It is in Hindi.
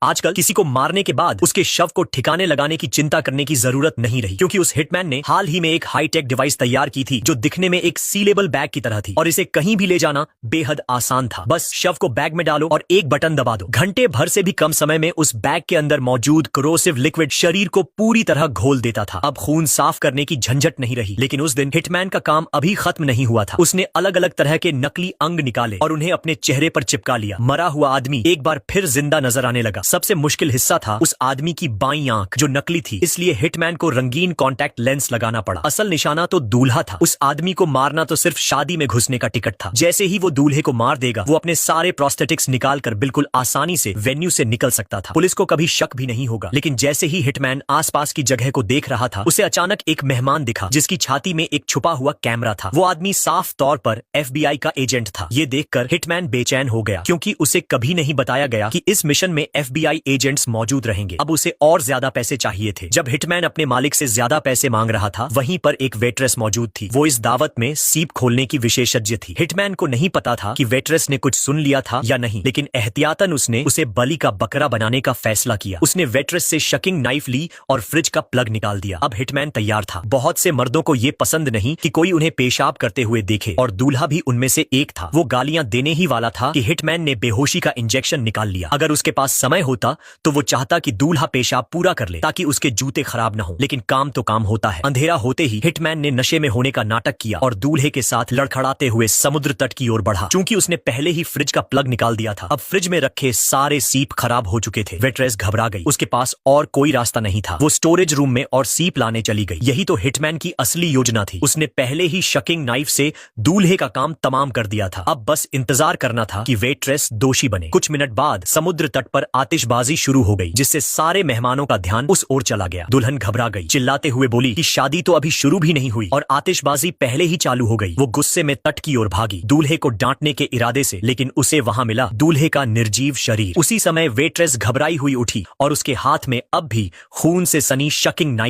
आजकल किसी को मारने के बाद उसके शव को ठिकाने लगाने की चिंता करने की जरूरत नहीं रही, क्योंकि उस हिटमैन ने हाल ही में एक हाईटेक डिवाइस तैयार की थी जो दिखने में एक सीलेबल बैग की तरह थी और इसे कहीं भी ले जाना बेहद आसान था। बस शव को बैग में डालो और एक बटन दबा दो। घंटे भर से भी कम समय में उस बैग के अंदर मौजूद कोरोसिव लिक्विड शरीर को पूरी तरह घोल देता था। अब खून साफ करने की झंझट नहीं रही। लेकिन उस दिन हिटमैन का काम अभी खत्म नहीं हुआ था। उसने अलग अलग तरह के नकली अंग निकाले और उन्हें अपने चेहरे पर चिपका लिया। मरा हुआ आदमी एक बार फिर जिंदा नजर आने लगा। सबसे मुश्किल हिस्सा था उस आदमी की बाईं आंख जो नकली थी, इसलिए हिटमैन को रंगीन कॉन्टैक्ट लेंस लगाना पड़ा। असल निशाना तो दूल्हा था। उस आदमी को मारना तो सिर्फ शादी में घुसने का टिकट था। जैसे ही वो दूल्हे को मार देगा, वो अपने सारे प्रोस्थेटिक्स निकालकर बिल्कुल आसानी से वेन्यू से निकल सकता था। पुलिस को कभी शक भी नहीं होगा। लेकिन जैसे ही हिटमैन आसपास की जगह को देख रहा था, उसे अचानक एक मेहमान दिखा जिसकी छाती में एक छुपा हुआ कैमरा था। वो आदमी साफ तौर पर FBI का एजेंट था। ये देखकर हिटमैन बेचैन हो गया, क्योंकि उसे कभी नहीं बताया गया कि इस मिशन में FBI एजेंट्स मौजूद रहेंगे। अब उसे और ज्यादा पैसे चाहिए थे। जब हिटमैन अपने मालिक से ज्यादा पैसे मांग रहा था, वहीं पर एक वेट्रेस मौजूद थी। वो इस दावत में सीप खोलने की विशेषज्ञ थी। हिटमैन को नहीं पता था कि वेट्रेस ने कुछ सुन लिया था या नहीं, लेकिन एहतियातन उसने उसे बलि का बकरा बनाने का फैसला किया। उसने वेट्रेस से शकिंग नाइफ ली और फ्रिज का प्लग निकाल दिया। अब हिटमैन तैयार था। बहुत से मर्दों को यह पसंद नहीं कि कोई उन्हें पेशाब करते हुए देखे, और दूल्हा भी उनमें से एक था। वो गालियां देने ही वाला था कि हिटमैन ने बेहोशी का इंजेक्शन निकाल लिया। अगर उसके पास समय होता तो वो चाहता कि दूल्हा पेशाब पूरा कर ले ताकि उसके जूते खराब न हो, लेकिन काम तो काम होता है। अंधेरा होते ही हिटमैन ने नशे में होने का नाटक किया और दूल्हे के साथ लड़खड़ाते हुए समुद्र तट की ओर बढ़ा। चूंकि उसने पहले ही फ्रिज का प्लग निकाल दिया था, अब फ्रिज में रखे सारे सीप खराब हो चुके थे। वेट्रेस घबरा गई। उसके पास और कोई रास्ता नहीं था। वो स्टोरेज रूम में और सीप लाने चली गई। यही तो हिटमैन की असली योजना थी। उसने पहले ही शकिंग नाइफ से दूल्हे का काम तमाम कर दिया था। अब बस इंतजार करना था कि वेट्रेस दोषी बने। कुछ मिनट बाद समुद्र तट पर आतिशबाजी शुरू हो गई, जिससे सारे मेहमानों का ध्यान उस ओर चला गया। दुल्हन घबरा गई, चिल्लाते हुए बोली कि शादी तो अभी शुरू भी नहीं हुई और आतिशबाजी पहले ही चालू हो गई। वो गुस्से में तट की ओर भागी, दूल्हे को डांटने के इरादे से, लेकिन उसे वहां मिला दूल्हे का निर्जीव शरीर। उसी समय वेट्रेस घबराई हुई उठी और उसके हाथ में अब भी खून से सनी शकिंग नाइफ